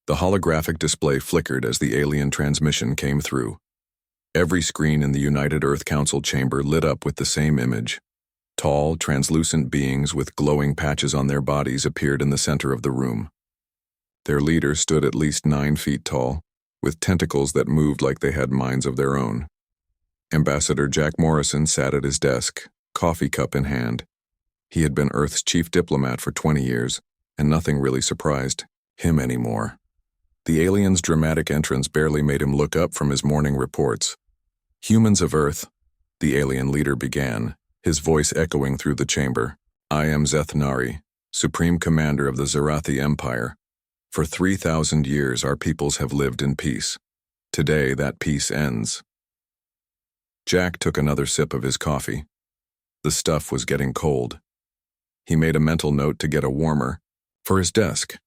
The holographic display flickered as the alien transmission came through. Every screen in the United Earth Council chamber lit up with the same image. Tall, translucent beings with glowing patches on their bodies appeared in the center of the room. Their leader stood at least 9 feet tall, with tentacles that moved like they had minds of their own. Ambassador Jack Morrison sat at his desk, coffee cup in hand. He had been Earth's chief diplomat for 20 years, and nothing really surprised him anymore. The alien's dramatic entrance barely made him look up from his morning reports. "Humans of Earth," the alien leader began, his voice echoing through the chamber. "I am Zethnari, Supreme Commander of the Zarathi Empire. For 3,000 years our peoples have lived in peace. Today that peace ends." Jack took another sip of his coffee. The stuff was getting cold. He made a mental note to get a warmer for his desk.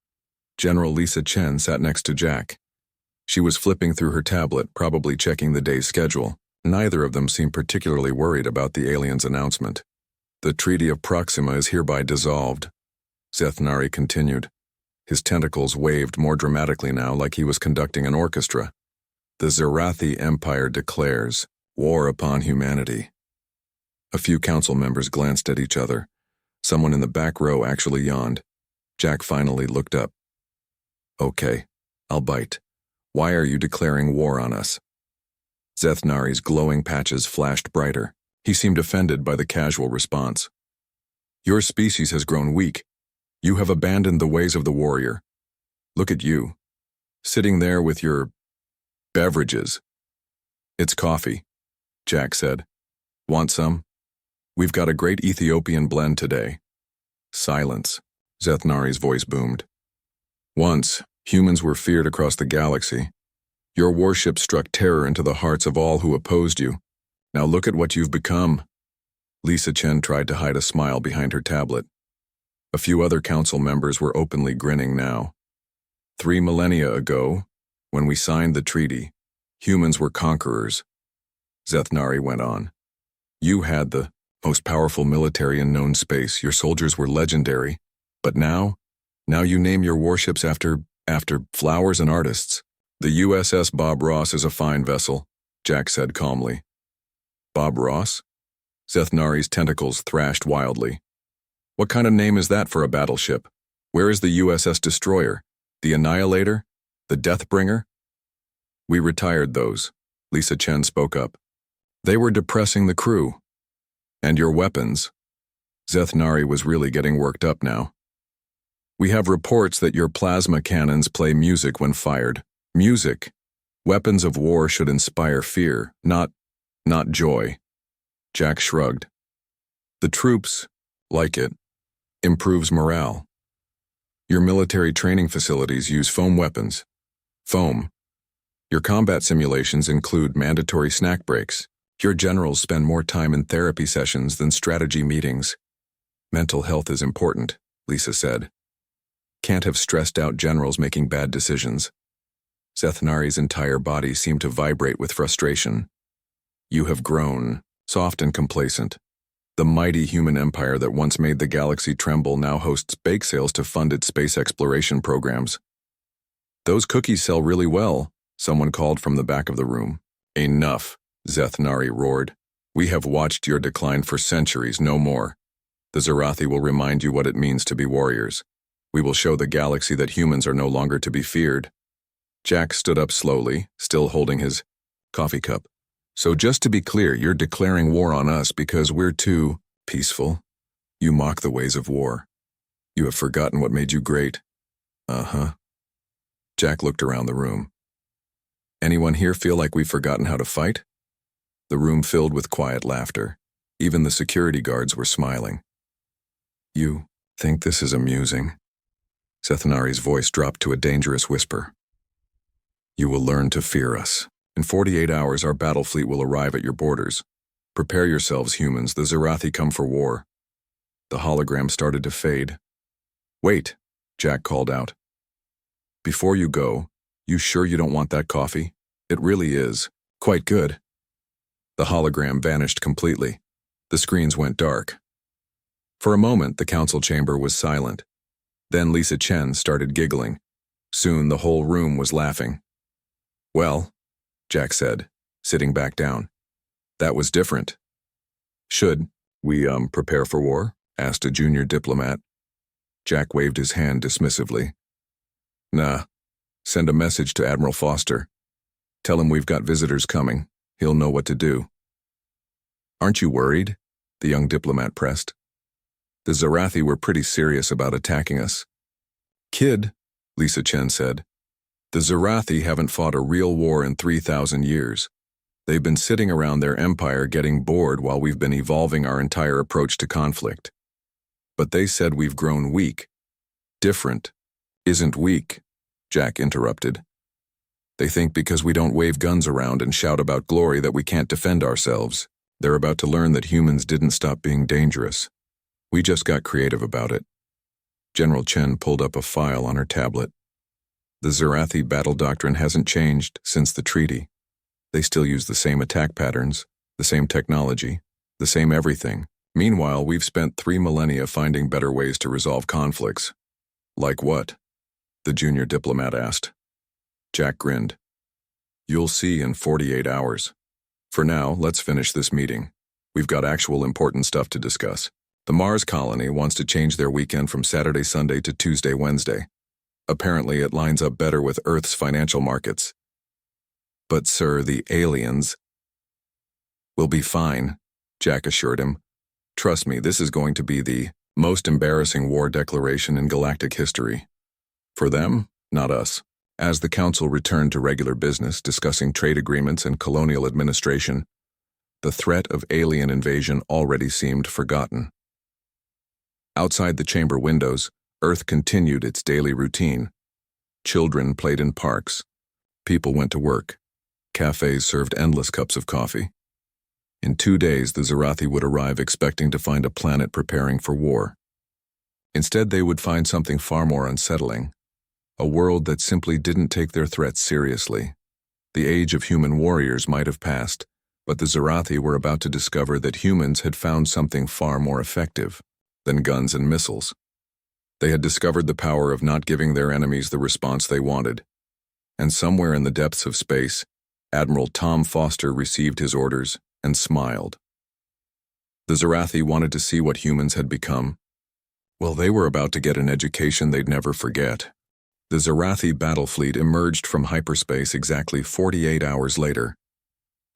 General Lisa Chen sat next to Jack. She was flipping through her tablet, probably checking the day's schedule. Neither of them seemed particularly worried about the alien's announcement. "The Treaty of Proxima is hereby dissolved," Zethnari continued. His tentacles waved more dramatically now, like he was conducting an orchestra. "The Zarathi Empire declares war upon humanity." A few council members glanced at each other. Someone in the back row actually yawned. Jack finally looked up. "Okay, I'll bite. Why are you declaring war on us?" Zethnari's glowing patches flashed brighter. He seemed offended by the casual response. "Your species has grown weak. You have abandoned the ways of the warrior. Look at you, sitting there with your beverages." "It's coffee," Jack said. "Want some? We've got a great Ethiopian blend today." Silence. Zethnari's voice boomed. "Once, humans were feared across the galaxy. Your warship struck terror into the hearts of all who opposed you. Now look at what you've become." Lisa Chen tried to hide a smile behind her tablet. A few other council members were openly grinning now. 3 millennia ago, when we signed the treaty, humans were conquerors. Zethnari went on. "You had the most powerful military in known space. Your soldiers were legendary. But now you name your warships after flowers and artists." "The USS Bob Ross is a fine vessel," Jack said calmly. "Bob Ross?" Zethnari's tentacles thrashed wildly. "What kind of name is that for a battleship? Where is the USS Destroyer? The Annihilator? The Deathbringer?" "We retired those," Lisa Chen spoke up. "They were depressing the crew. And your weapons." Zethnari was really getting worked up now. "We have reports that your plasma cannons play music when fired. Music. Weapons of war should inspire fear, not joy." Jack shrugged. "The troops like it. Improves morale. Your military training facilities use foam weapons. Foam. Your combat simulations include mandatory snack breaks. Your generals spend more time in therapy sessions than strategy meetings." "Mental health is important," Lisa said. "Can't have stressed out generals making bad decisions." Zethnari's entire body seemed to vibrate with frustration. "You have grown, soft and complacent. The mighty human empire that once made the galaxy tremble now hosts bake sales to fund its space exploration programs." "Those cookies sell really well," someone called from the back of the room. "Enough," Zethnari roared. "We have watched your decline for centuries, no more. The Zarathi will remind you what it means to be warriors. We will show the galaxy that humans are no longer to be feared." Jack stood up slowly, still holding his coffee cup. "So just to be clear, you're declaring war on us because we're too peaceful? You mock the ways of war. You have forgotten what made you great." "Uh-huh." Jack looked around the room. "Anyone here feel like we've forgotten how to fight?" The room filled with quiet laughter. Even the security guards were smiling. "You think this is amusing?" Zethnari's voice dropped to a dangerous whisper. "You will learn to fear us. In 48 hours, our battle fleet will arrive at your borders. Prepare yourselves, humans. The Zarathi come for war." The hologram started to fade. "Wait," Jack called out. "Before you go, you sure you don't want that coffee? It really is quite good." The hologram vanished completely. The screens went dark. For a moment, the council chamber was silent. Then Lisa Chen started giggling. Soon the whole room was laughing. "Well," Jack said, sitting back down, "that was different." "Should we, prepare for war?" asked a junior diplomat. Jack waved his hand dismissively. "Nah, send a message to Admiral Foster. Tell him we've got visitors coming. He'll know what to do." "Aren't you worried?" the young diplomat pressed. "The Zarathi were pretty serious about attacking us." "Kid," Lisa Chen said, "the Zarathi haven't fought a real war in 3,000 years. They've been sitting around their empire getting bored while we've been evolving our entire approach to conflict. But they said we've grown weak." "Different isn't weak," Jack interrupted. "They think because we don't wave guns around and shout about glory that we can't defend ourselves. They're about to learn that humans didn't stop being dangerous. We just got creative about it." General Chen pulled up a file on her tablet. "The Zarathi battle doctrine hasn't changed since the treaty. They still use the same attack patterns, the same technology, the same everything. Meanwhile, we've spent 3 millennia finding better ways to resolve conflicts." "Like what?" the junior diplomat asked. Jack grinned. "You'll see in 48 hours. For now, let's finish this meeting. We've got actual important stuff to discuss. The Mars colony wants to change their weekend from Saturday, Sunday to Tuesday, Wednesday. Apparently, it lines up better with Earth's financial markets." "But, sir, the aliens—" "Will be fine," Jack assured him. "Trust me, this is going to be the most embarrassing war declaration in galactic history. For them, not us." As the council returned to regular business, discussing trade agreements and colonial administration, the threat of alien invasion already seemed forgotten. Outside the chamber windows, Earth continued its daily routine. Children played in parks. People went to work. Cafes served endless cups of coffee. In 2 days, the Zarathi would arrive expecting to find a planet preparing for war. Instead, they would find something far more unsettling. A world that simply didn't take their threats seriously. The age of human warriors might have passed, but the Zarathi were about to discover that humans had found something far more effective than guns and missiles. They had discovered the power of not giving their enemies the response they wanted. And somewhere in the depths of space, Admiral Tom Foster received his orders and smiled. The Zarathi wanted to see what humans had become. Well, they were about to get an education they'd never forget. The Zarathi battle fleet emerged from hyperspace exactly 48 hours later.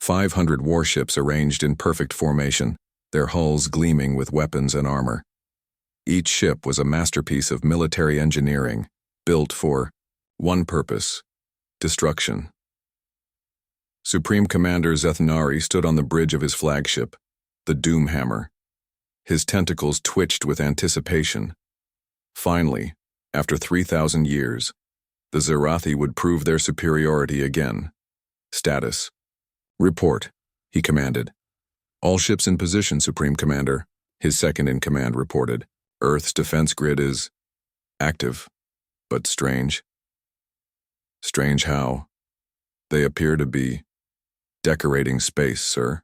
500 warships arranged in perfect formation, their hulls gleaming with weapons and armor. Each ship was a masterpiece of military engineering, built for one purpose: destruction. Supreme Commander Zethnari stood on the bridge of his flagship, the Doomhammer. His tentacles twitched with anticipation. Finally, after 3,000 years, the Zarathi would prove their superiority again. "Status. Report," he commanded. "All ships in position, Supreme Commander," his second-in-command reported. "Earth's defense grid is active, but strange." "Strange how?" "They appear to be decorating space, sir."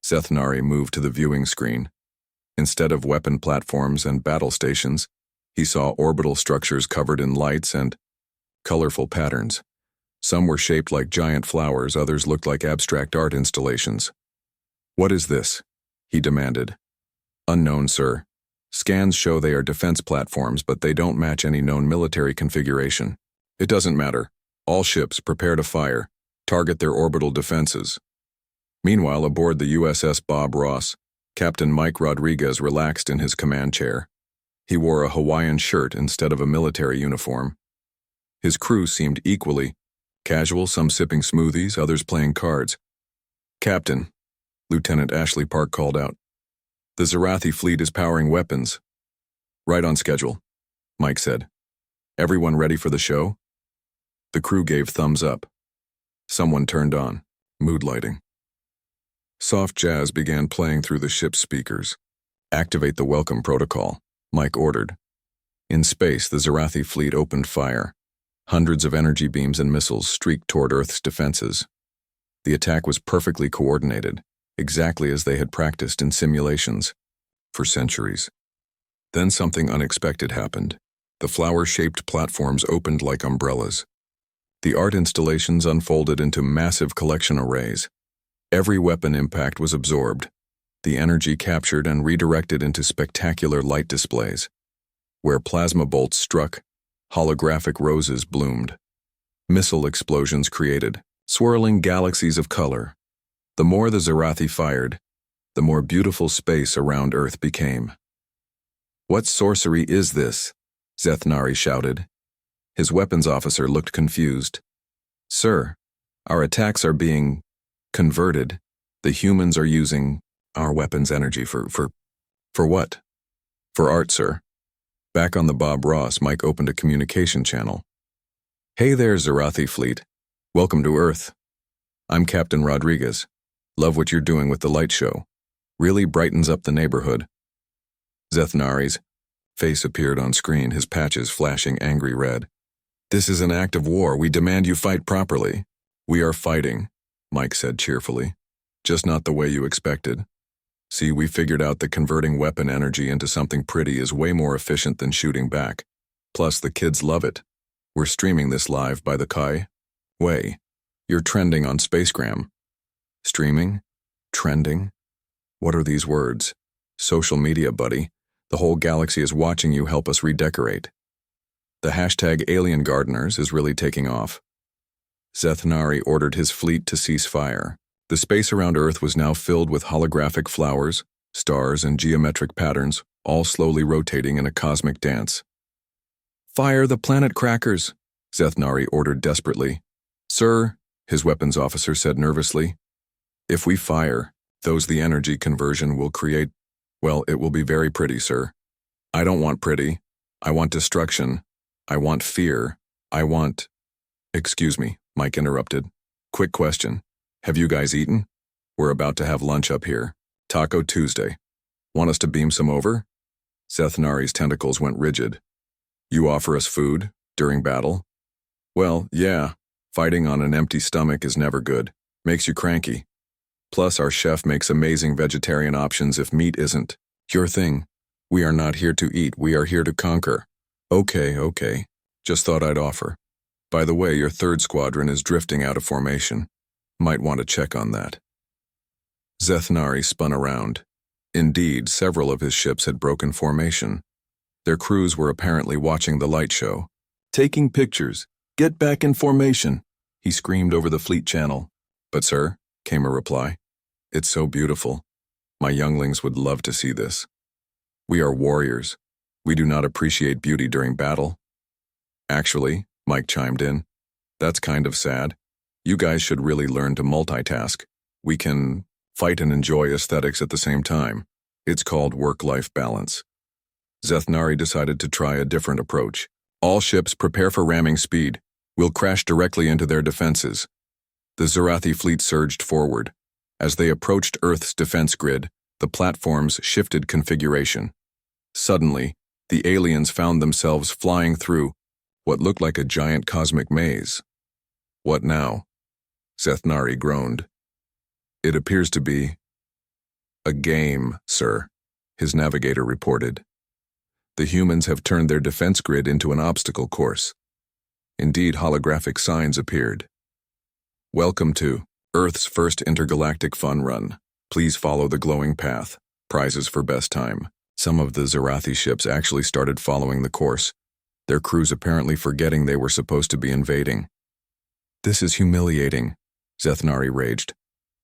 Zethnari moved to the viewing screen. Instead of weapon platforms and battle stations, he saw orbital structures covered in lights and colorful patterns. Some were shaped like giant flowers, others looked like abstract art installations. "What is this?" he demanded. "Unknown, sir. Scans show they are defense platforms, but they don't match any known military configuration." "It doesn't matter. All ships prepare to fire. Target their orbital defenses." Meanwhile, aboard the USS Bob Ross, Captain Mike Rodriguez relaxed in his command chair. He wore a Hawaiian shirt instead of a military uniform. His crew seemed equally casual, some sipping smoothies, others playing cards. "Captain," Lieutenant Ashley Park called out, "the Zarathi fleet is powering weapons." "Right on schedule," Mike said. "Everyone ready for the show?" The crew gave thumbs up. Someone turned on mood lighting. Soft jazz began playing through the ship's speakers. "Activate the welcome protocol," Mike ordered. In space, the Zarathi fleet opened fire. Hundreds of energy beams and missiles streaked toward Earth's defenses. The attack was perfectly coordinated, exactly as they had practiced in simulations for centuries. Then something unexpected happened. The flower-shaped platforms opened like umbrellas. The art installations unfolded into massive collection arrays. Every weapon impact was absorbed, the energy captured and redirected into spectacular light displays. Where plasma bolts struck, holographic roses bloomed. Missile explosions created swirling galaxies of color. The more the Zarathi fired, the more beautiful space around Earth became. "What sorcery is this?" Zethnari shouted. His weapons officer looked confused. "Sir, our attacks are being converted. The humans are using our weapons' energy for what?" "For art, sir." Back on the Bob Ross, Mike opened a communication channel. "Hey there, Zarathi fleet. Welcome to Earth. I'm Captain Rodriguez. Love what you're doing with the light show. Really brightens up the neighborhood." Zethnari's face appeared on screen, his patches flashing angry red. "This is an act of war. We demand you fight properly." "We are fighting," Mike said cheerfully. "Just not the way you expected. See, we figured out that converting weapon energy into something pretty is way more efficient than shooting back. Plus, the kids love it. We're streaming this live by the Kai way. You're trending on Spacegram." "Streaming? Trending? What are these words?" "Social media, buddy. The whole galaxy is watching you help us redecorate. The hashtag Alien Gardeners is really taking off." Zethnari ordered his fleet to cease fire. The space around Earth was now filled with holographic flowers, stars, and geometric patterns, all slowly rotating in a cosmic dance. "Fire the planet crackers," Zethnari ordered desperately. "Sir," his weapons officer said nervously, "if we fire, the energy conversion will create, well, it will be very pretty, sir. I don't want pretty. I want destruction. I want fear. I want—" "Excuse me," Mike interrupted. "Quick question. Have you guys eaten? We're about to have lunch up here. Taco Tuesday. Want us to beam some over?" Zethnari's tentacles went rigid. "You offer us food during battle?" "Well, yeah. Fighting on an empty stomach is never good. Makes you cranky. Plus, our chef makes amazing vegetarian options if meat isn't your thing. We are not here to eat, we are here to conquer." Okay. Just thought I'd offer. By the way, your third squadron is drifting out of formation. Might want to check on that." Zethnari spun around. Indeed, several of his ships had broken formation. Their crews were apparently watching the light show. "Taking pictures. Get back in formation," he screamed over the fleet channel. "But sir," came a reply, "it's so beautiful. My younglings would love to see this. We are warriors. We do not appreciate beauty during battle." "Actually," Mike chimed in, "that's kind of sad. You guys should really learn to multitask. We can fight and enjoy aesthetics at the same time. It's called work-life balance." Zethnari decided to try a different approach. "All ships prepare for ramming speed. We'll crash directly into their defenses." The Zarathi fleet surged forward. As they approached Earth's defense grid, the platforms shifted configuration. Suddenly, the aliens found themselves flying through what looked like a giant cosmic maze. "What now?" Zethnari groaned. "It appears to be a game, sir," his navigator reported. "The humans have turned their defense grid into an obstacle course." Indeed, holographic signs appeared. "Welcome to Earth's first intergalactic fun run. Please follow the glowing path. Prizes for best time." Some of the Zarathi ships actually started following the course, their crews apparently forgetting they were supposed to be invading. "This is humiliating," Zethnari raged.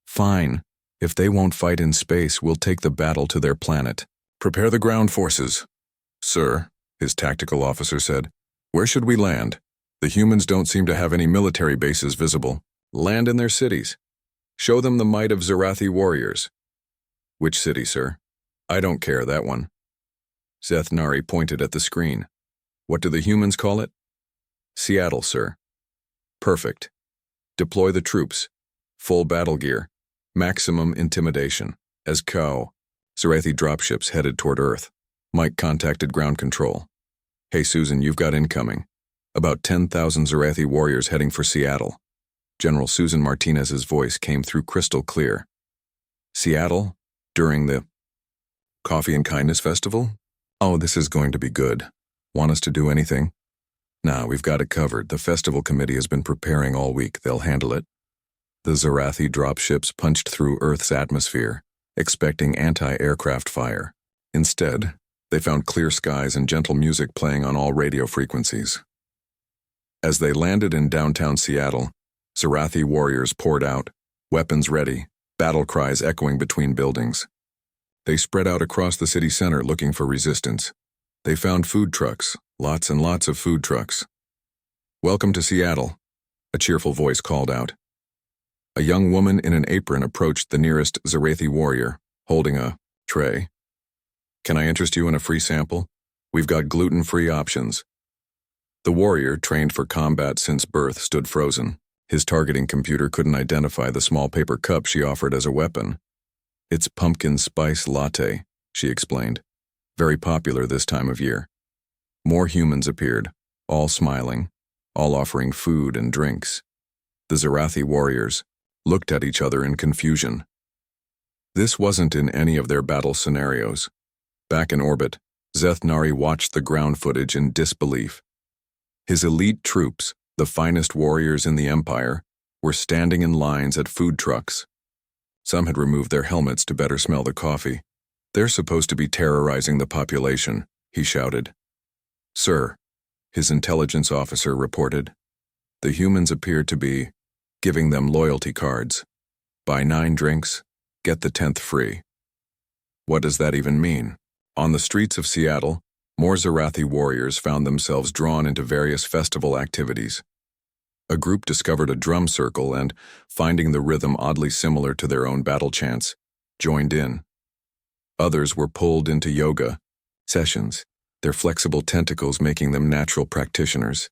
"Fine. If they won't fight in space, we'll take the battle to their planet. Prepare the ground forces." "Sir," his tactical officer said, "where should we land? The humans don't seem to have any military bases visible." "Land in their cities. Show them the might of Zarathi warriors." "Which city, sir?" "I don't care, that one." Zethnari pointed at the screen. "What do the humans call it?" "Seattle, sir." "Perfect. Deploy the troops. Full battle gear. Maximum intimidation. As Cow." Zarathi dropships headed toward Earth. Mike contacted ground control. "Hey Susan, you've got incoming. About 10,000 Zarathi warriors heading for Seattle." General Susan Martinez's voice came through crystal clear. "Seattle? During the Coffee and Kindness Festival? Oh, this is going to be good. Want us to do anything? Nah, we've got it covered. The festival committee has been preparing all week. They'll handle it. The Zarathi dropships punched through Earth's atmosphere, expecting anti-aircraft fire. Instead, they found clear skies and gentle music playing on all radio frequencies. As they landed in downtown Seattle, Zarathi warriors poured out, weapons ready, battle cries echoing between buildings. They spread out across the city center looking for resistance. They found food trucks, lots and lots of food trucks. "Welcome to Seattle," a cheerful voice called out. A young woman in an apron approached the nearest Zarathi warrior, holding a tray. "Can I interest you in a free sample? We've got gluten-free options." The warrior, trained for combat since birth, stood frozen. His targeting computer couldn't identify the small paper cup she offered as a weapon. "It's pumpkin spice latte," she explained. "Very popular this time of year." More humans appeared, all smiling, all offering food and drinks. The Zarathi warriors looked at each other in confusion. This wasn't in any of their battle scenarios. Back in orbit, Zeth-Nari watched the ground footage in disbelief. His elite troops, the finest warriors in the Empire, were standing in lines at food trucks. Some had removed their helmets to better smell the coffee. "They're supposed to be terrorizing the population," he shouted. "Sir," his intelligence officer reported, "the humans appeared to be giving them loyalty cards. Buy 9 drinks, get the 10th free." What does that even mean? On the streets of Seattle, more Zarathi warriors found themselves drawn into various festival activities. A group discovered a drum circle and, finding the rhythm oddly similar to their own battle chants, joined in. Others were pulled into yoga sessions, their flexible tentacles making them natural practitioners.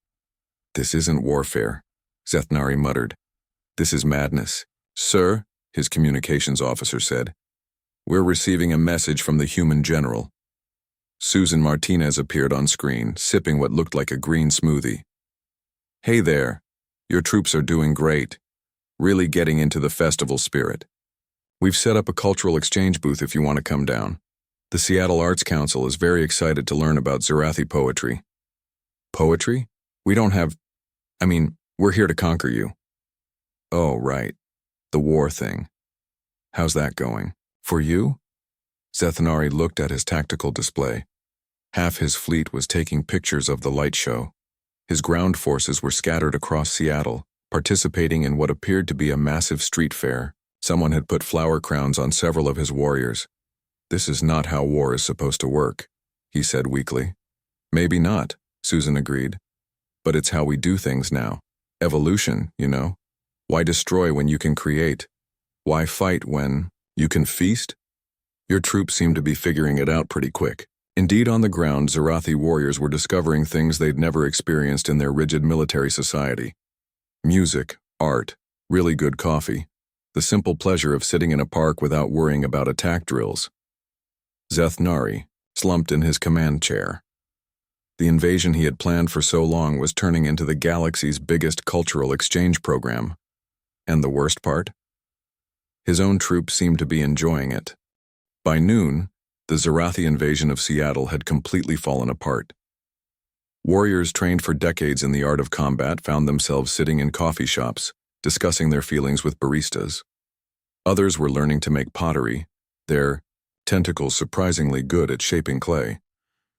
"This isn't warfare," Zeth-Nari muttered. "This is madness." "Sir," his communications officer said, "we're receiving a message from the human general." Susan Martinez appeared on screen, sipping what looked like a green smoothie. "Hey there. Your troops are doing great. Really getting into the festival spirit. We've set up a cultural exchange booth if you want to come down. The Seattle Arts Council is very excited to learn about Zarathi poetry." "Poetry? We don't have... we're here to conquer you." "Oh, right. The war thing. How's that going? For you?" Zeth-Nari looked at his tactical display. Half his fleet was taking pictures of the light show. His ground forces were scattered across Seattle, participating in what appeared to be a massive street fair. Someone had put flower crowns on several of his warriors. "This is not how war is supposed to work," he said weakly. "Maybe not," Susan agreed. "But it's how we do things now. Evolution, you know. Why destroy when you can create? Why fight when you can feast?" Your troops seem to be figuring it out pretty quick. Indeed, on the ground, Zarathi warriors were discovering things they'd never experienced in their rigid military society. Music, art, really good coffee. The simple pleasure of sitting in a park without worrying about attack drills. Zeth-Nari slumped in his command chair. The invasion he had planned for so long was turning into the galaxy's biggest cultural exchange program. And the worst part? His own troops seemed to be enjoying it. By noon, the Zarathi invasion of Seattle had completely fallen apart. Warriors trained for decades in the art of combat found themselves sitting in coffee shops, discussing their feelings with baristas. Others were learning to make pottery, their tentacles surprisingly good at shaping clay.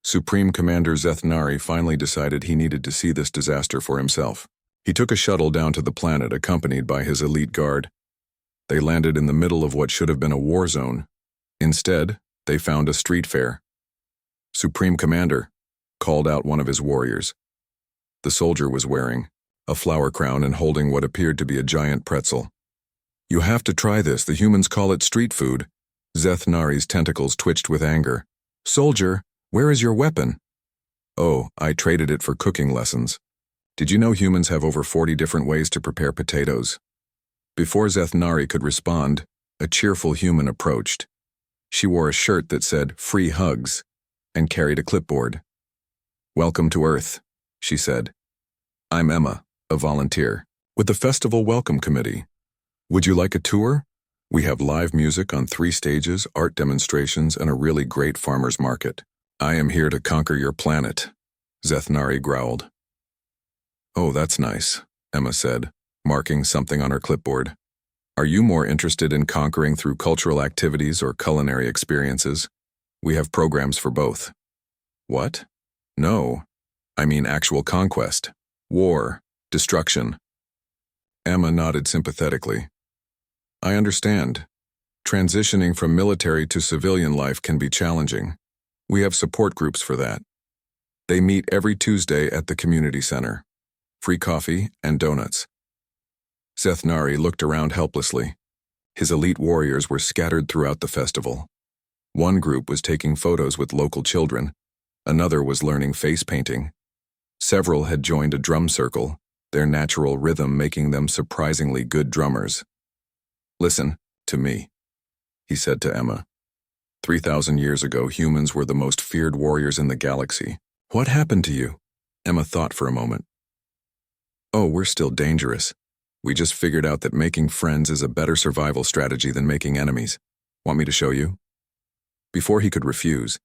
Supreme Commander Zeth-Nari finally decided he needed to see this disaster for himself. He took a shuttle down to the planet accompanied by his elite guard. They landed in the middle of what should have been a war zone. Instead, they found a street fair. "Supreme Commander," called out one of his warriors. The soldier was wearing a flower crown and holding what appeared to be a giant pretzel. "You have to try this. The humans call it street food." Zeth-Nari's tentacles twitched with anger. "Soldier, where is your weapon?" "Oh, I traded it for cooking lessons. Did you know humans have over 40 different ways to prepare potatoes?" Before Zeth-Nari could respond, a cheerful human approached. She wore a shirt that said, "Free hugs," and carried a clipboard. "Welcome to Earth," she said. "I'm Emma, a volunteer, with the Festival Welcome Committee. Would you like a tour? We have live music on 3 stages, art demonstrations, and a really great farmer's market. I am here to conquer your planet." Zethnari growled. Oh, that's nice, Emma said, marking something on her clipboard. Are you more interested in conquering through cultural activities or culinary experiences? We have programs for both. What? No. I mean actual conquest. War. Destruction. Emma nodded sympathetically. I understand. Transitioning from military to civilian life can be challenging. We have support groups for that. They meet every Tuesday at the community center. Free coffee and donuts. Zethnari looked around helplessly. His elite warriors were scattered throughout the festival. One group was taking photos with local children. Another was learning face painting. Several had joined a drum circle, their natural rhythm making them surprisingly good drummers. Listen to me, he said to Emma. 3,000 years ago, humans were the most feared warriors in the galaxy. What happened to you? Emma thought for a moment. Oh, we're still dangerous. We just figured out that making friends is a better survival strategy than making enemies. Want me to show you? Before he could refuse,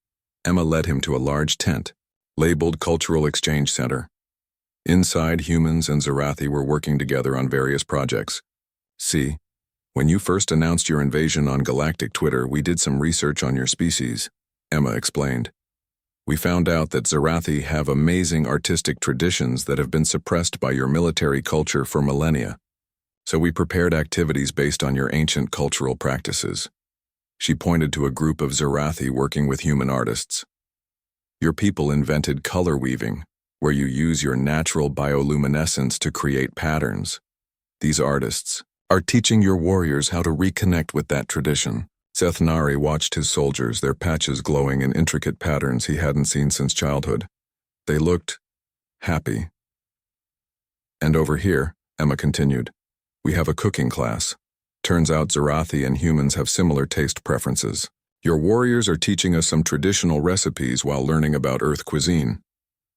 Emma led him to a large tent, labeled Cultural Exchange Center. Inside, humans and Zarathi were working together on various projects. See, when you first announced your invasion on Galactic Twitter, we did some research on your species, Emma explained. We found out that Zarathi have amazing artistic traditions that have been suppressed by your military culture for millennia. So we prepared activities based on your ancient cultural practices. She pointed to a group of Zarathi working with human artists. Your people invented color weaving, where you use your natural bioluminescence to create patterns. These artists are teaching your warriors how to reconnect with that tradition. Zethnari watched his soldiers, their patches glowing in intricate patterns he hadn't seen since childhood. They looked happy. And over here, Emma continued, we have a cooking class. Turns out Zarathi and humans have similar taste preferences. Your warriors are teaching us some traditional recipes while learning about Earth cuisine.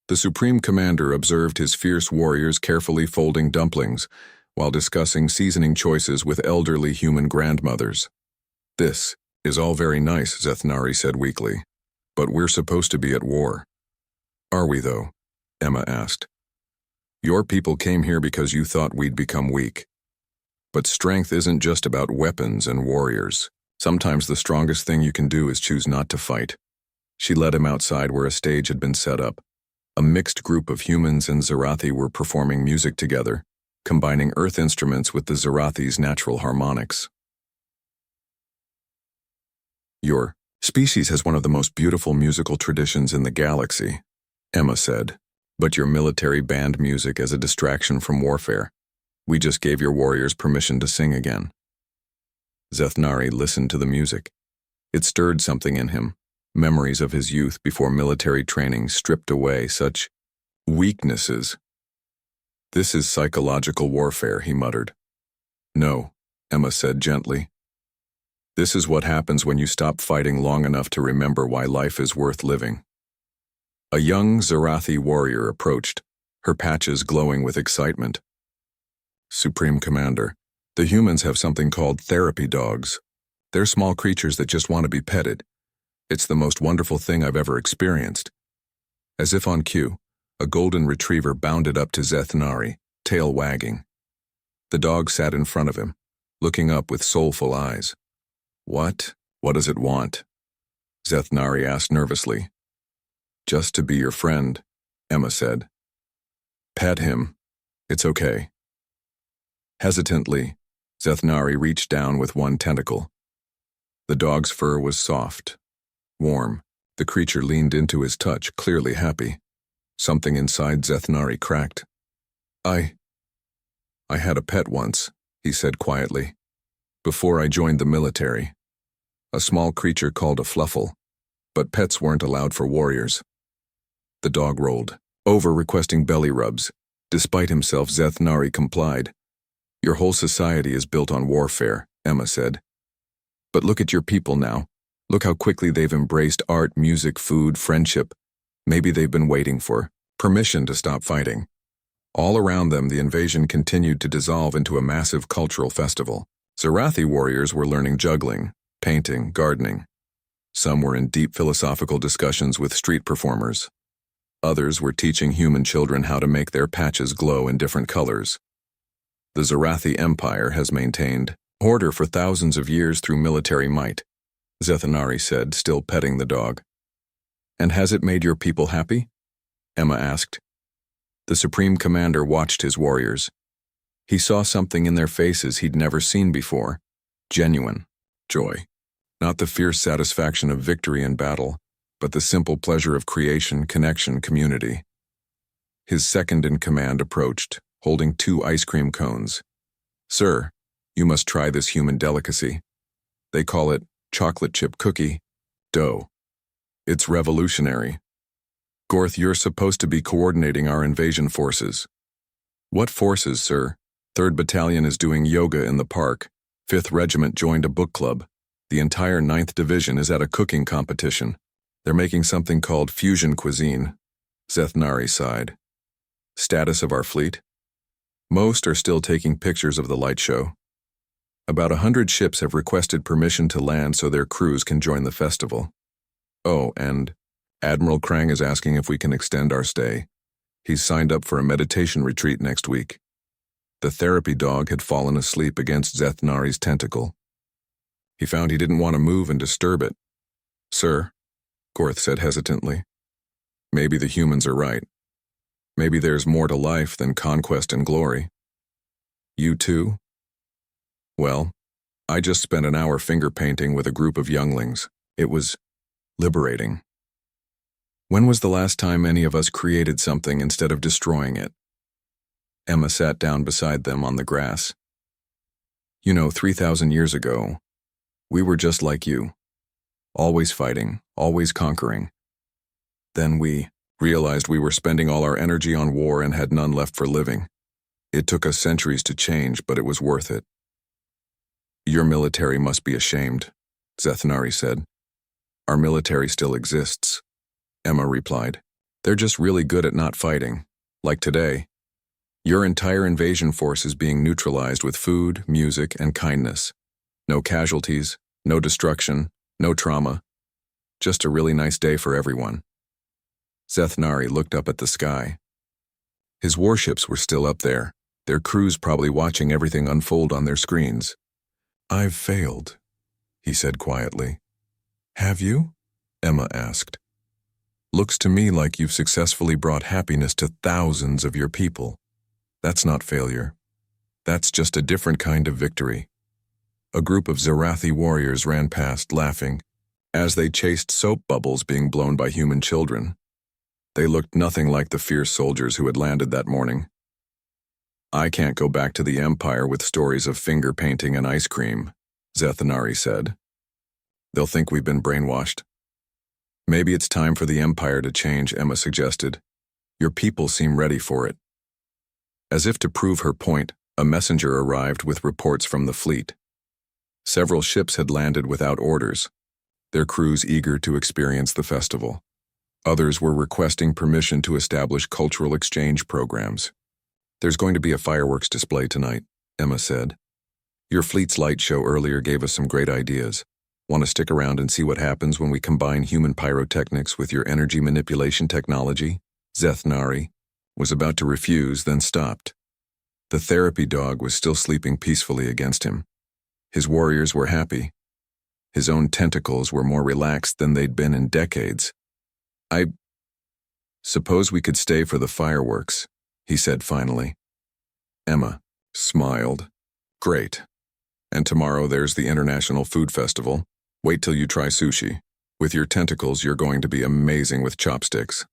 The Supreme Commander observed his fierce warriors carefully folding dumplings while discussing seasoning choices with elderly human grandmothers. This is all very nice, Zethnari said weakly, but we're supposed to be at war. Are we, though? Emma asked. Your people came here because you thought we'd become weak. But strength isn't just about weapons and warriors. Sometimes the strongest thing you can do is choose not to fight. She led him outside where a stage had been set up. A mixed group of humans and Zarathi were performing music together, combining Earth instruments with the Zarathi's natural harmonics. Your species has one of the most beautiful musical traditions in the galaxy, Emma said, but your military banned music as a distraction from warfare. We just gave your warriors permission to sing again. Zethnari listened to the music. It stirred something in him, memories of his youth before military training stripped away such weaknesses. This is psychological warfare, he muttered. No, Emma said gently. This is what happens when you stop fighting long enough to remember why life is worth living. A young Zarathi warrior approached, her patches glowing with excitement. Supreme Commander, the humans have something called therapy dogs. They're small creatures that just want to be petted. It's the most wonderful thing I've ever experienced. As if on cue, a golden retriever bounded up to Zethnari, tail wagging. The dog sat in front of him, looking up with soulful eyes. What? What does it want? Zethnari asked nervously. Just to be your friend, Emma said. Pet him. It's okay. Hesitantly, Zethnari reached down with one tentacle. The dog's fur was soft, warm. The creature leaned into his touch, clearly happy. Something inside Zethnari cracked. I had a pet once, he said quietly, before I joined the military. A small creature called a fluffle, but pets weren't allowed for warriors. The dog rolled over, requesting belly rubs. Despite himself, Zethnari complied. Your whole society is built on warfare, Emma said. But look at your people now. Look how quickly they've embraced art, music, food, friendship. Maybe they've been waiting for permission to stop fighting. All around them, the invasion continued to dissolve into a massive cultural festival. Zarathi warriors were learning juggling, painting, gardening. Some were in deep philosophical discussions with street performers. Others were teaching human children how to make their patches glow in different colors. The Zarathi Empire has maintained order for thousands of years through military might, Zethanari said, still petting the dog. And has it made your people happy? Emma asked. The Supreme Commander watched his warriors. He saw something in their faces he'd never seen before. Genuine joy. Not the fierce satisfaction of victory in battle, but the simple pleasure of creation, connection, community. His second-in-command approached, holding 2 ice cream cones. Sir, you must try this human delicacy. They call it chocolate chip cookie dough. It's revolutionary. Gorth, you're supposed to be coordinating our invasion forces. What forces, sir? 3rd Battalion is doing yoga in the park. 5th Regiment joined a book club. The entire 9th Division is at a cooking competition. They're making something called fusion cuisine. Zethnari sighed. Status of our fleet? Most are still taking pictures of the light show. About 100 ships have requested permission to land so their crews can join the festival. Oh, and Admiral Krang is asking if we can extend our stay. He's signed up for a meditation retreat next week. The therapy dog had fallen asleep against Zethnari's tentacle. He found he didn't want to move and disturb it. Sir, Gorth said hesitantly, maybe the humans are right. Maybe there's more to life than conquest and glory. You too? Well, I just spent an hour finger painting with a group of younglings. It was liberating. When was the last time any of us created something instead of destroying it? Emma sat down beside them on the grass. 3,000 years ago, we were just like you. Always fighting, always conquering. Then we realized we were spending all our energy on war and had none left for living. It took us centuries to change, but it was worth it. Your military must be ashamed, Zethnari said. Our military still exists, Emma replied. They're just really good at not fighting, like today. Your entire invasion force is being neutralized with food, music, and kindness. No casualties, no destruction, no trauma. Just a really nice day for everyone. Zethnari looked up at the sky. His warships were still up there, their crews probably watching everything unfold on their screens. I've failed, he said quietly. Have you? Emma asked. Looks to me like you've successfully brought happiness to thousands of your people. That's not failure. That's just a different kind of victory. A group of Zarathi warriors ran past, laughing, as they chased soap bubbles being blown by human children. They looked nothing like the fierce soldiers who had landed that morning. I can't go back to the Empire with stories of finger painting and ice cream, Zethanari said. They'll think we've been brainwashed. Maybe it's time for the Empire to change, Emma suggested. Your people seem ready for it. As if to prove her point, a messenger arrived with reports from the fleet. Several ships had landed without orders, their crews eager to experience the festival. Others were requesting permission to establish cultural exchange programs. There's going to be a fireworks display tonight, Emma said. Your fleet's light show earlier gave us some great ideas. Want to stick around and see what happens when we combine human pyrotechnics with your energy manipulation technology? Zethnari was about to refuse, then stopped. The therapy dog was still sleeping peacefully against him. His warriors were happy. His own tentacles were more relaxed than they'd been in decades. I suppose we could stay for the fireworks, he said finally. Emma smiled. Great. And tomorrow there's the International Food Festival. Wait till you try sushi. With your tentacles, you're going to be amazing with chopsticks.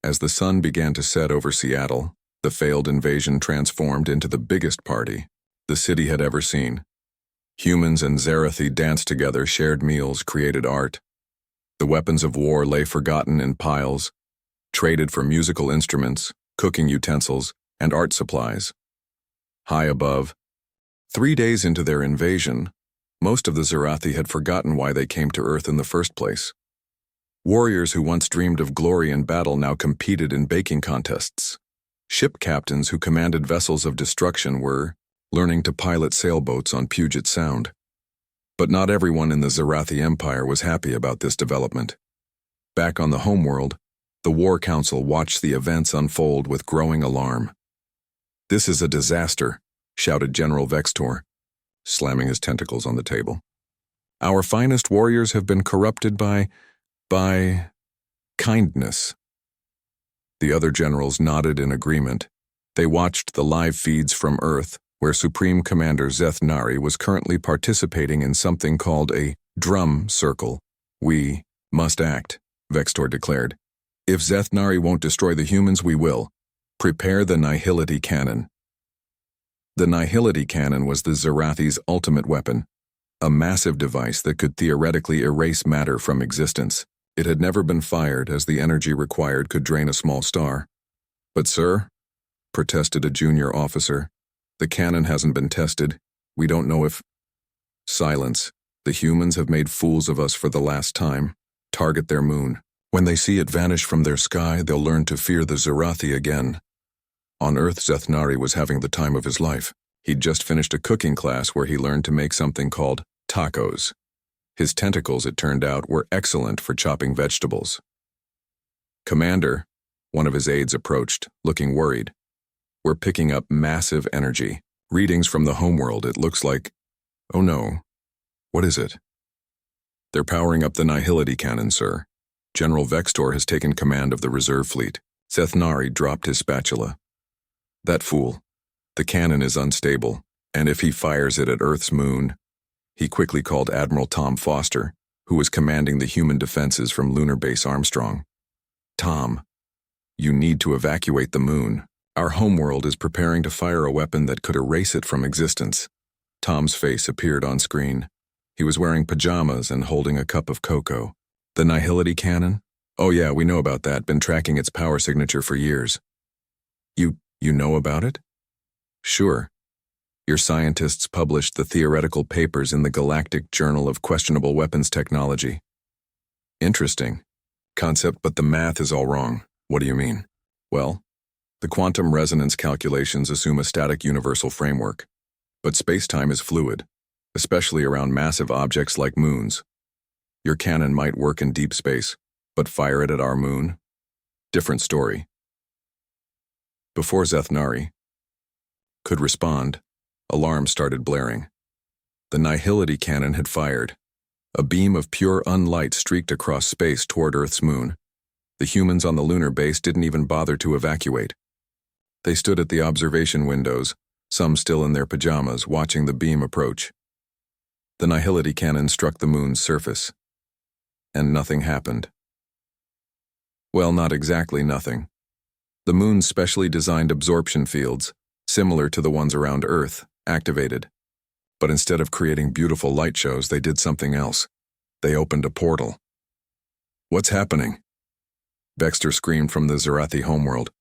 As the sun began to set over Seattle, the failed invasion transformed into the biggest party the city had ever seen. Humans and Zarathi danced together, shared meals, created art. The weapons of war lay forgotten in piles, traded for musical instruments, cooking utensils, and art supplies. High above, 3 days into their invasion, most of the Zarathi had forgotten why they came to Earth in the first place. Warriors who once dreamed of glory in battle now competed in baking contests. Ship captains who commanded vessels of destruction were learning to pilot sailboats on Puget Sound. But not everyone in the Zarathi Empire was happy about this development. Back on the homeworld, The War Council watched the events unfold with growing alarm. "This is a disaster," shouted General Vextor, slamming his tentacles on the table. "Our finest warriors have been corrupted by kindness." The other generals nodded in agreement. They watched the live feeds from Earth, where Supreme Commander Zeth Nari was currently participating in something called a drum circle. "We must act," Vextor declared. "If Zeth Nari won't destroy the humans, we will. Prepare the Nihility Cannon." The Nihility Cannon was the Zerathi's ultimate weapon, a massive device that could theoretically erase matter from existence. It had never been fired, as the energy required could drain a small star. "But sir," protested a junior officer, "the cannon hasn't been tested. We don't know if—" "Silence. The humans have made fools of us for the last time. Target their moon. When they see it vanish from their sky, they'll learn to fear the Zerathi again." On Earth, Zeth Nari was having the time of his life. He'd just finished a cooking class where he learned to make something called tacos. His tentacles, it turned out, were excellent for chopping vegetables. "Commander," one of his aides approached, looking worried. "We're picking up massive energy. Readings from the homeworld, it looks like—" "Oh no. What is it?" "They're powering up the Nihility Cannon, sir. General Vextor has taken command of the reserve fleet." Zeth Nari dropped his spatula. "That fool. The cannon is unstable, and if he fires it at Earth's moon—" He quickly called Admiral Tom Foster, who was commanding the human defenses from Lunar Base Armstrong. "Tom, you need to evacuate the moon. Our homeworld is preparing to fire a weapon that could erase it from existence." Tom's face appeared on screen. He was wearing pajamas and holding a cup of cocoa. "The Nihility Cannon? Oh yeah, we know about that. Been tracking its power signature for years." You know about it?" "Sure. Your scientists published the theoretical papers in the Galactic Journal of Questionable Weapons Technology." "Interesting concept, but the math is all wrong." "What do you mean?" "Well, the quantum resonance calculations assume a static universal framework, but space-time is fluid, especially around massive objects like moons. Your cannon might work in deep space, but fire it at our moon? Different story." Before Zeth Nari could respond, alarms started blaring. The Nihility Cannon had fired. A beam of pure unlight streaked across space toward Earth's moon. The humans on the lunar base didn't even bother to evacuate. They stood at the observation windows, some still in their pajamas, watching the beam approach. The Nihility Cannon struck the moon's surface, and nothing happened. Well, not exactly nothing. The moon's specially designed absorption fields, similar to the ones around Earth, activated. But instead of creating beautiful light shows, they did something else. They opened a portal. "What's happening?" Vextor screamed from the Zerathi homeworld.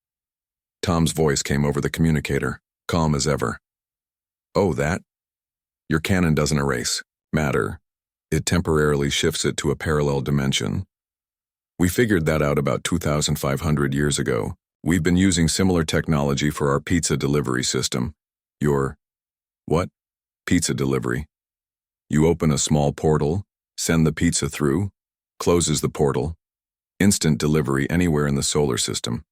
Tom's voice came over the communicator, calm as ever. "Oh, that? Your cannon doesn't erase matter. It temporarily shifts it to a parallel dimension. We figured that out about 2,500 years ago. We've been using similar technology for our pizza delivery system." "Your what?" "Pizza delivery. You open a small portal, send the pizza through, closes the portal. Instant delivery anywhere in the solar system.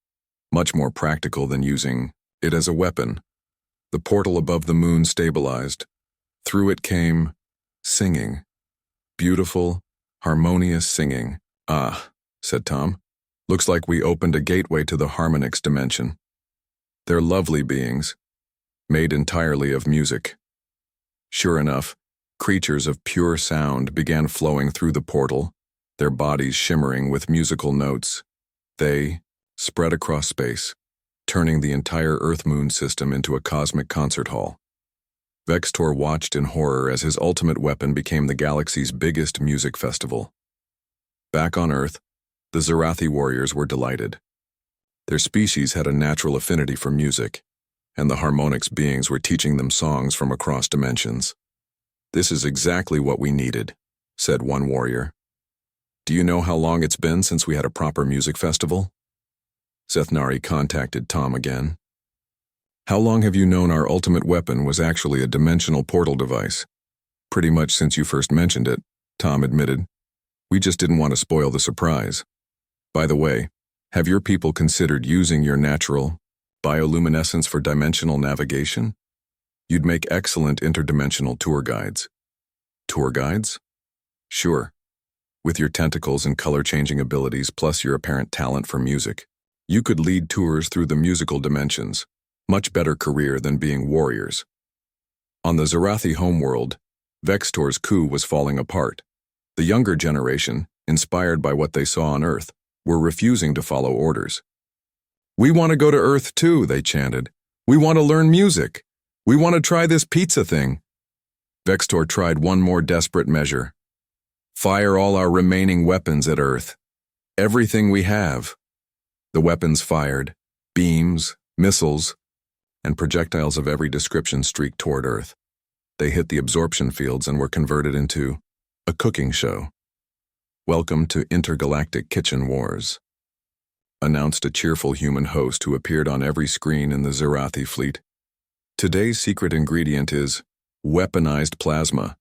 Much more practical than using it as a weapon." The portal above the moon stabilized. Through it came singing. Beautiful, harmonious singing. "Ah," said Tom. "Looks like we opened a gateway to the Harmonix dimension. They're lovely beings, made entirely of music." Sure enough, creatures of pure sound began flowing through the portal, their bodies shimmering with musical notes. They spread across space, turning the entire Earth-Moon system into a cosmic concert hall. Vextor watched in horror as his ultimate weapon became the galaxy's biggest music festival. Back on Earth, the Zerathi warriors were delighted. Their species had a natural affinity for music, and the Harmonix beings were teaching them songs from across dimensions. "This is exactly what we needed," said one warrior. "Do you know how long it's been since we had a proper music festival?" Zeth Nari contacted Tom again. "How long have you known our ultimate weapon was actually a dimensional portal device?" "Pretty much since you first mentioned it," Tom admitted. "We just didn't want to spoil the surprise. By the way, Have your people considered using your natural bioluminescence for dimensional navigation? You'd make excellent interdimensional tour guides. Tour guides? Sure. With your tentacles and color-changing abilities plus your apparent talent for music, you could lead tours through the musical dimensions. Much better career than being warriors. On the Zarathi homeworld, Vextor's coup was falling apart. The younger generation, inspired by what they saw on Earth, were refusing to follow orders. "We want to go to Earth too," they chanted. "We want to learn music. We want to try this pizza thing." Vextor tried one more desperate measure. "Fire all our remaining weapons at Earth. Everything we have." The weapons fired, beams, missiles, and projectiles of every description streaked toward Earth. They hit the absorption fields and were converted into a cooking show. "Welcome to Intergalactic Kitchen Wars," announced a cheerful human host who appeared on every screen in the Zarathi fleet. "Today's secret ingredient is weaponized plasma.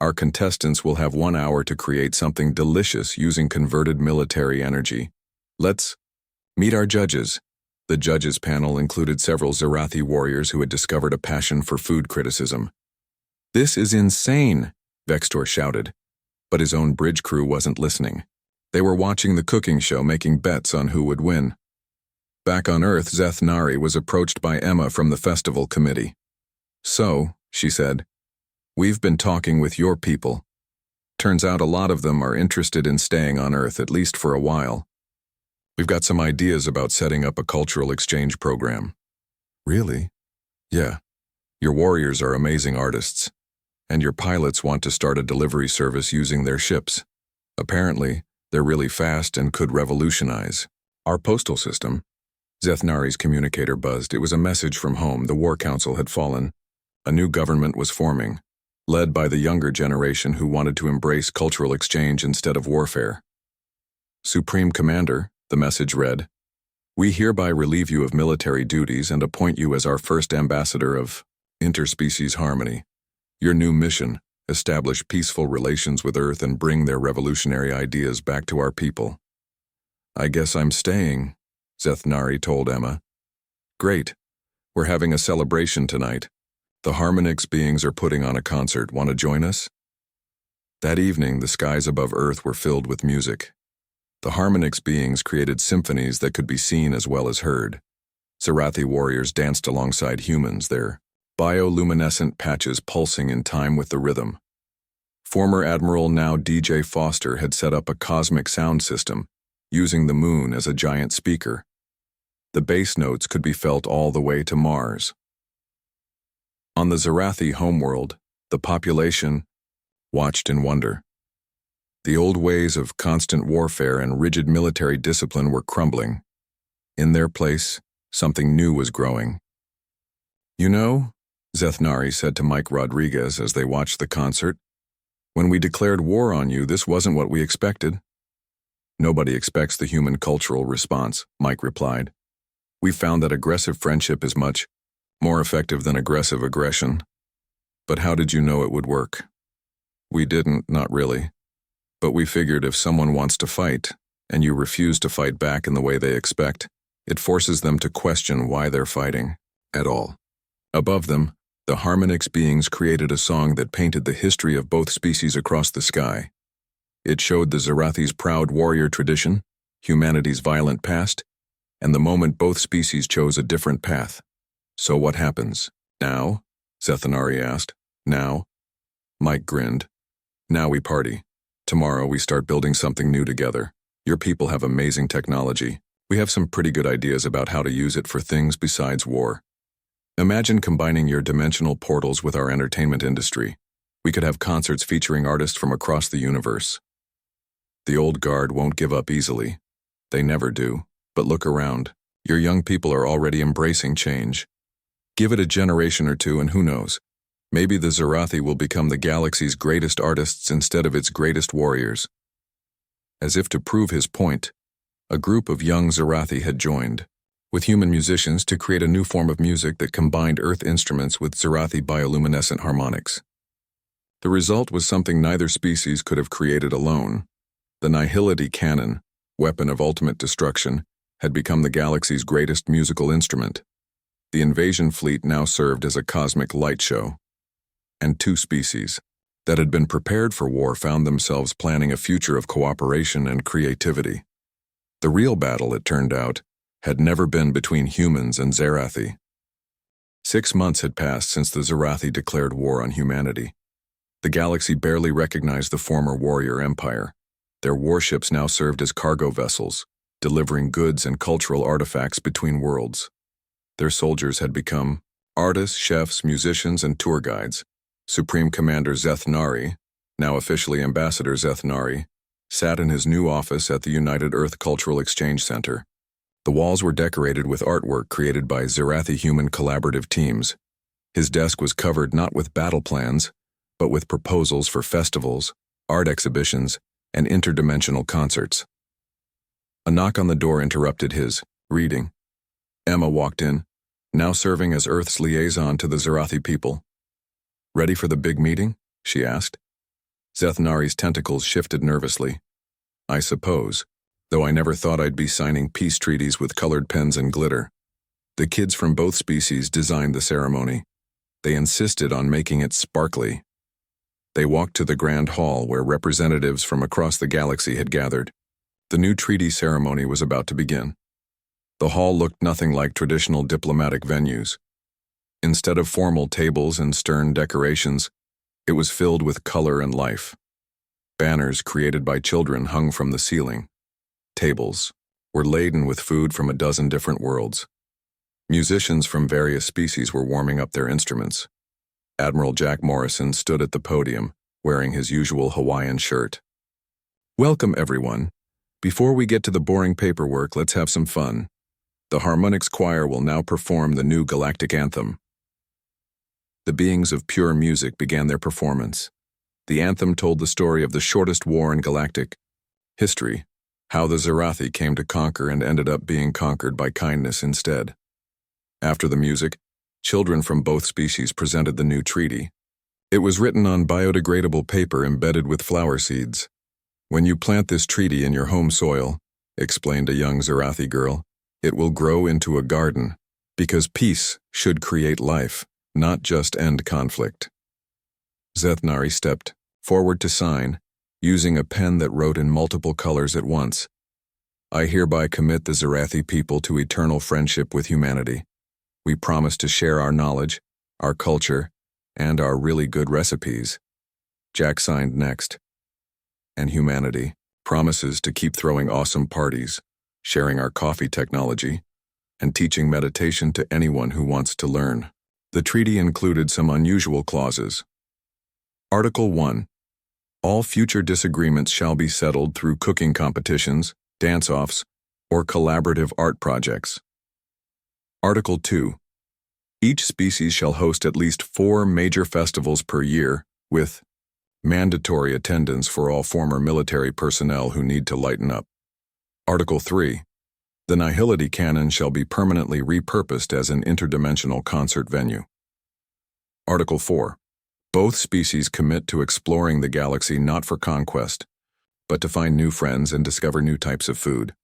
Our contestants will have 1 hour to create something delicious using converted military energy. Let's meet our judges." The judges panel included several Zarathi warriors who had discovered a passion for food criticism. "This is insane," Vextor shouted, but his own bridge crew wasn't listening. They were watching the cooking show, making bets on who would win. Back on Earth, Zethnari was approached by Emma from the festival committee. "So," she said, "we've been talking with your people. Turns out a lot of them are interested in staying on Earth, at least for a while. We've got some ideas about setting up a cultural exchange program." "Really?" "Yeah. Your warriors are amazing artists, and your pilots want to start a delivery service using their ships. Apparently, they're really fast and could revolutionize our postal system." Zethnari's communicator buzzed. It was a message from home. The War Council had fallen. A new government was forming, led by the younger generation who wanted to embrace cultural exchange instead of warfare. "Supreme Commander," the message read, "we hereby relieve you of military duties and appoint you as our first ambassador of interspecies harmony. Your new mission, establish peaceful relations with Earth and bring their revolutionary ideas back to our people." "I guess I'm staying," Zethnari told Emma. "Great. We're having a celebration tonight. The Harmonix beings are putting on a concert. Want to join us?" That evening, the skies above Earth were filled with music. The Harmonix beings created symphonies that could be seen as well as heard. Zarathi warriors danced alongside humans, their bioluminescent patches pulsing in time with the rhythm. Former Admiral, now DJ Foster, had set up a cosmic sound system, using the moon as a giant speaker. The bass notes could be felt all the way to Mars. On the Zarathi homeworld, the population watched in wonder. The old ways of constant warfare and rigid military discipline were crumbling. In their place, something new was growing. "You know," Zethnari said to Mike Rodriguez as they watched the concert, "when we declared war on you, this wasn't what we expected." "Nobody expects the human cultural response," Mike replied. "We found that aggressive friendship is much more effective than aggressive aggression." "But how did you know it would work?" "We didn't, not really. But we figured if someone wants to fight, and you refuse to fight back in the way they expect, it forces them to question why they're fighting at all." Above them, the Harmonix beings created a song that painted the history of both species across the sky. It showed the Zarathi's proud warrior tradition, humanity's violent past, and the moment both species chose a different path. "So what happens now?" Zethnari asked. "Now?" Mike grinned. "Now we party. Tomorrow we start building something new together. Your people have amazing technology. We have some pretty good ideas about how to use it for things besides war. Imagine combining your dimensional portals with our entertainment industry. We could have concerts featuring artists from across the universe." The old guard won't give up easily. They never do. But look around. Your young people are already embracing change. Give it a generation or two and who knows, maybe the Zarathi will become the galaxy's greatest artists instead of its greatest warriors. As if to prove his point, a group of young Zarathi had joined, with human musicians to create a new form of music that combined Earth instruments with Zarathi bioluminescent harmonics. The result was something neither species could have created alone. The Nihility cannon, weapon of ultimate destruction, had become the galaxy's greatest musical instrument. The invasion fleet now served as a cosmic light show. And two species that had been prepared for war found themselves planning a future of cooperation and creativity. The real battle, it turned out, had never been between humans and Zerathi. 6 months had passed since the Zerathi declared war on humanity. The galaxy barely recognized the former warrior empire. Their warships now served as cargo vessels, delivering goods and cultural artifacts between worlds. Their soldiers had become artists, chefs, musicians, and tour guides. Supreme Commander Zeth Nari, now officially Ambassador Zeth Nari, sat in his new office at the United Earth Cultural Exchange Center. The walls were decorated with artwork created by Zerathi human collaborative teams. His desk was covered not with battle plans, but with proposals for festivals, art exhibitions, and interdimensional concerts. A knock on the door interrupted his reading. Emma walked in, now serving as Earth's liaison to the Zerathi people. "Ready for the big meeting?" she asked. Zeth Nari's tentacles shifted nervously. "I suppose, though I never thought I'd be signing peace treaties with colored pens and glitter." The kids from both species designed the ceremony. They insisted on making it sparkly. They walked to the grand hall where representatives from across the galaxy had gathered. The new treaty ceremony was about to begin. The hall looked nothing like traditional diplomatic venues. Instead of formal tables and stern decorations, it was filled with color and life. Banners created by children hung from the ceiling. Tables were laden with food from a dozen different worlds. Musicians from various species were warming up their instruments. Admiral Jack Morrison stood at the podium, wearing his usual Hawaiian shirt. "Welcome, everyone. Before we get to the boring paperwork, let's have some fun. The Harmonics Choir will now perform the new Galactic Anthem." The beings of pure music began their performance. The anthem told the story of the shortest war in galactic history, how the Zerathi came to conquer and ended up being conquered by kindness instead. After the music, children from both species presented the new treaty. It was written on biodegradable paper embedded with flower seeds. "When you plant this treaty in your home soil," explained a young Zerathi girl, "it will grow into a garden, because peace should create life, not just end conflict." Zeth Nari stepped forward to sign, using a pen that wrote in multiple colors at once. "I hereby commit the Zerathi people to eternal friendship with humanity. We promise to share our knowledge, our culture, and our really good recipes." Jack signed next. "And humanity promises to keep throwing awesome parties, sharing our coffee technology, and teaching meditation to anyone who wants to learn." The treaty included some unusual clauses. Article 1. All future disagreements shall be settled through cooking competitions, dance-offs, or collaborative art projects. Article 2. Each species shall host at least 4 major festivals per year, with mandatory attendance for all former military personnel who need to lighten up. Article 3. The Nihility Cannon shall be permanently repurposed as an interdimensional concert venue. Article 4. Both species commit to exploring the galaxy not for conquest, but to find new friends and discover new types of food.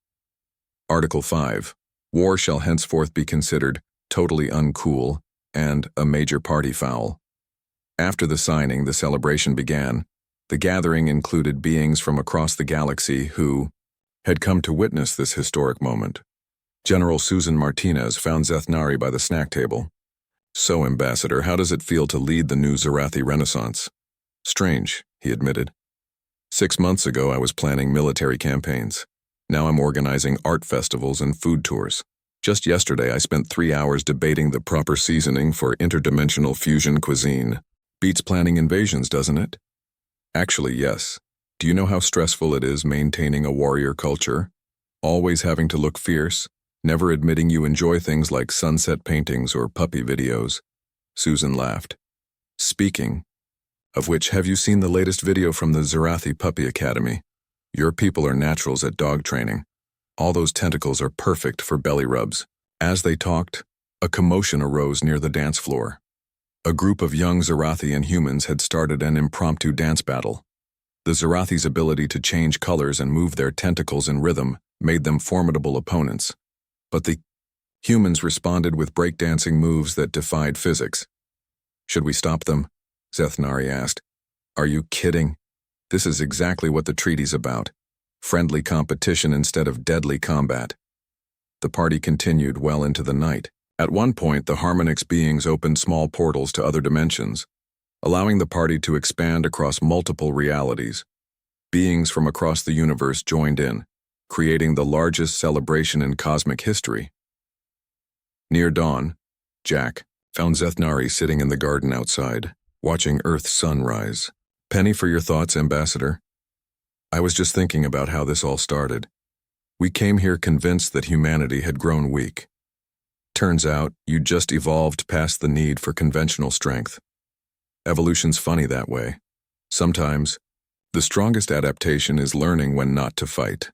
Article 5. War shall henceforth be considered totally uncool and a major party foul. After the signing, the celebration began. The gathering included beings from across the galaxy who had come to witness this historic moment. General Susan Martinez found Zeth Nari by the snack table. "So, Ambassador, how does it feel to lead the new Zerathi Renaissance?" "Strange," he admitted. 6 months ago, I was planning military campaigns. Now I'm organizing art festivals and food tours. Just yesterday, I spent 3 hours debating the proper seasoning for interdimensional fusion cuisine. Beats planning invasions, doesn't it? Actually, yes. Do you know how stressful it is maintaining a warrior culture? Always having to look fierce, never admitting you enjoy things like sunset paintings or puppy videos. Susan laughed. "Speaking of which, have you seen the latest video from the Zerathi Puppy Academy? Your people are naturals at dog training. All those tentacles are perfect for belly rubs." As they talked, a commotion arose near the dance floor. A group of young Zerathi and humans had started an impromptu dance battle. The Zerathi's ability to change colors and move their tentacles in rhythm made them formidable opponents. But the humans responded with breakdancing moves that defied physics. Should we stop them? Zethnari asked. Are you kidding? This is exactly what the treaty's about. Friendly competition instead of deadly combat. The party continued well into the night. At one point, the Harmonix beings opened small portals to other dimensions, allowing the party to expand across multiple realities. Beings from across the universe joined in, creating the largest celebration in cosmic history. Near dawn, Jack found Zethnari sitting in the garden outside, watching Earth's sun rise. Penny for your thoughts, Ambassador. I was just thinking about how this all started. We came here convinced that humanity had grown weak. Turns out, you just evolved past the need for conventional strength. Evolution's funny that way. Sometimes, the strongest adaptation is learning when not to fight.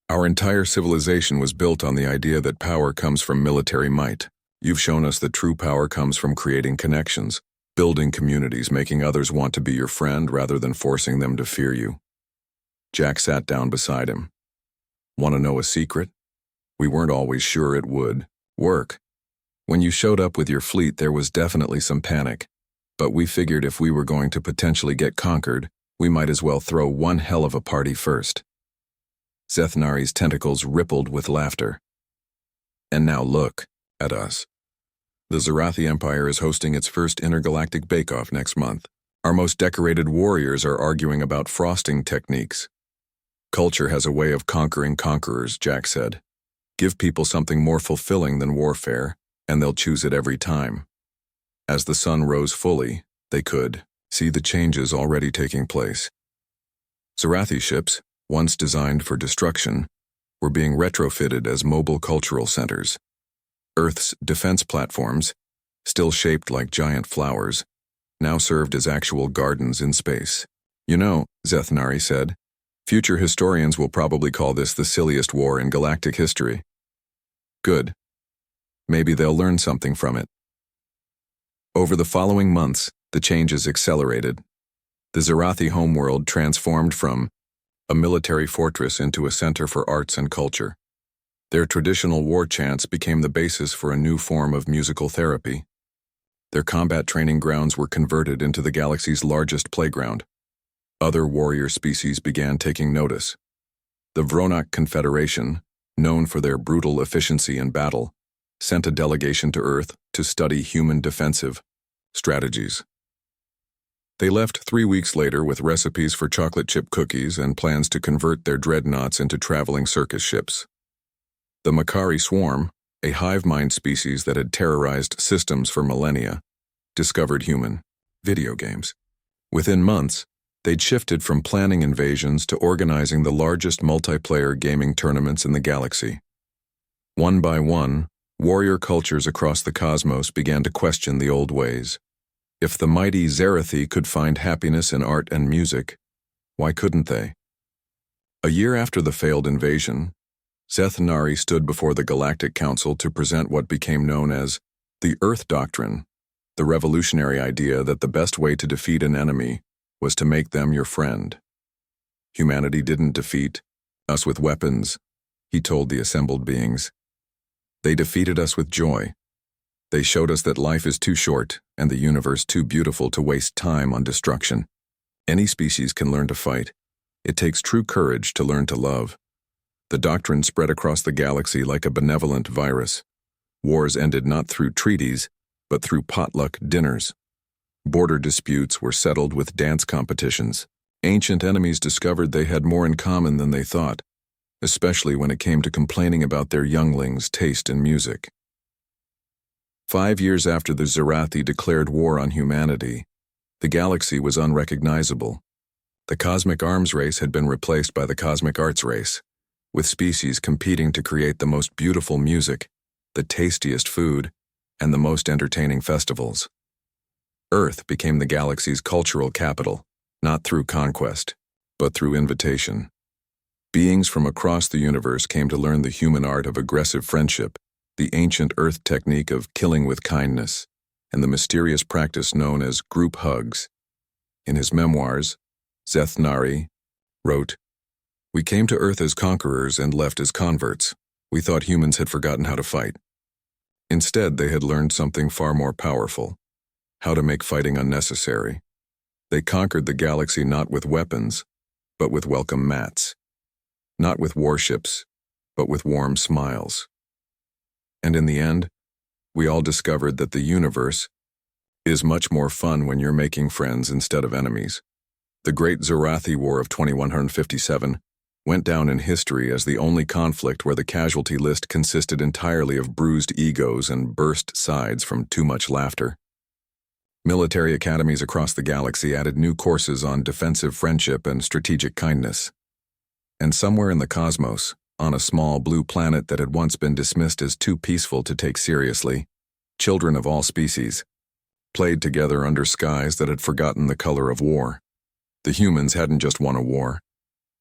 Our entire civilization was built on the idea that power comes from military might. You've shown us that true power comes from creating connections, building communities, making others want to be your friend rather than forcing them to fear you. Jack sat down beside him. Want to know a secret? We weren't always sure it would work. When you showed up with your fleet, there was definitely some panic, but we figured if we were going to potentially get conquered, we might as well throw one hell of a party first. Zethnari's tentacles rippled with laughter. And now look at us. The Zarathi Empire is hosting its first intergalactic bake-off next month. Our most decorated warriors are arguing about frosting techniques. Culture has a way of conquering conquerors, Jack said. Give people something more fulfilling than warfare, and they'll choose it every time. As the sun rose fully, they could see the changes already taking place. Zarathi ships, once designed for destruction, were being retrofitted as mobile cultural centers. Earth's defense platforms, still shaped like giant flowers, now served as actual gardens in space. You know, Zethnari said, future historians will probably call this the silliest war in galactic history. Good. Maybe they'll learn something from it. Over the following months, the changes accelerated. The Zarathi homeworld transformed from a military fortress into a center for arts and culture. Their traditional war chants became the basis for a new form of musical therapy. Their combat training grounds were converted into the galaxy's largest playground. Other warrior species began taking notice. The Vronak Confederation, known for their brutal efficiency in battle, sent a delegation to Earth to study human defensive strategies. They left 3 weeks later with recipes for chocolate chip cookies and plans to convert their dreadnoughts into traveling circus ships. The Makari swarm, a hive mind species that had terrorized systems for millennia, discovered human video games. Within months, they'd shifted from planning invasions to organizing the largest multiplayer gaming tournaments in the galaxy. One by one, warrior cultures across the cosmos began to question the old ways. If the mighty Zarathi could find happiness in art and music, why couldn't they? A year after the failed invasion, Zethnari stood before the Galactic Council to present what became known as the Earth Doctrine, the revolutionary idea that the best way to defeat an enemy was to make them your friend. Humanity didn't defeat us with weapons, he told the assembled beings. They defeated us with joy. They showed us that life is too short and the universe too beautiful to waste time on destruction. Any species can learn to fight. It takes true courage to learn to love. The doctrine spread across the galaxy like a benevolent virus. Wars ended not through treaties, but through potluck dinners. Border disputes were settled with dance competitions. Ancient enemies discovered they had more in common than they thought, especially when it came to complaining about their younglings' taste in music. 5 years after the Zarathi declared war on humanity, the galaxy was unrecognizable. The cosmic arms race had been replaced by the cosmic arts race, with species competing to create the most beautiful music, the tastiest food, and the most entertaining festivals. Earth became the galaxy's cultural capital, not through conquest, but through invitation. Beings from across the universe came to learn the human art of aggressive friendship, the ancient Earth technique of killing with kindness, and the mysterious practice known as group hugs. In his memoirs, Zethnari wrote, "We came to Earth as conquerors and left as converts. We thought humans had forgotten how to fight. Instead, they had learned something far more powerful: how to make fighting unnecessary. They conquered the galaxy not with weapons, but with welcome mats. Not with warships, but with warm smiles. And in the end, we all discovered that the universe is much more fun when you're making friends instead of enemies. The Great Zorathi War of 2157 went down in history as the only conflict where the casualty list consisted entirely of bruised egos and burst sides from too much laughter. Military academies across the galaxy added new courses on defensive friendship and strategic kindness. And somewhere in the cosmos, on a small blue planet that had once been dismissed as too peaceful to take seriously, children of all species played together under skies that had forgotten the color of war. The humans hadn't just won a war.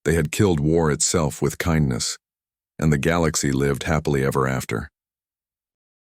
They had killed war itself with kindness, and the galaxy lived happily ever after.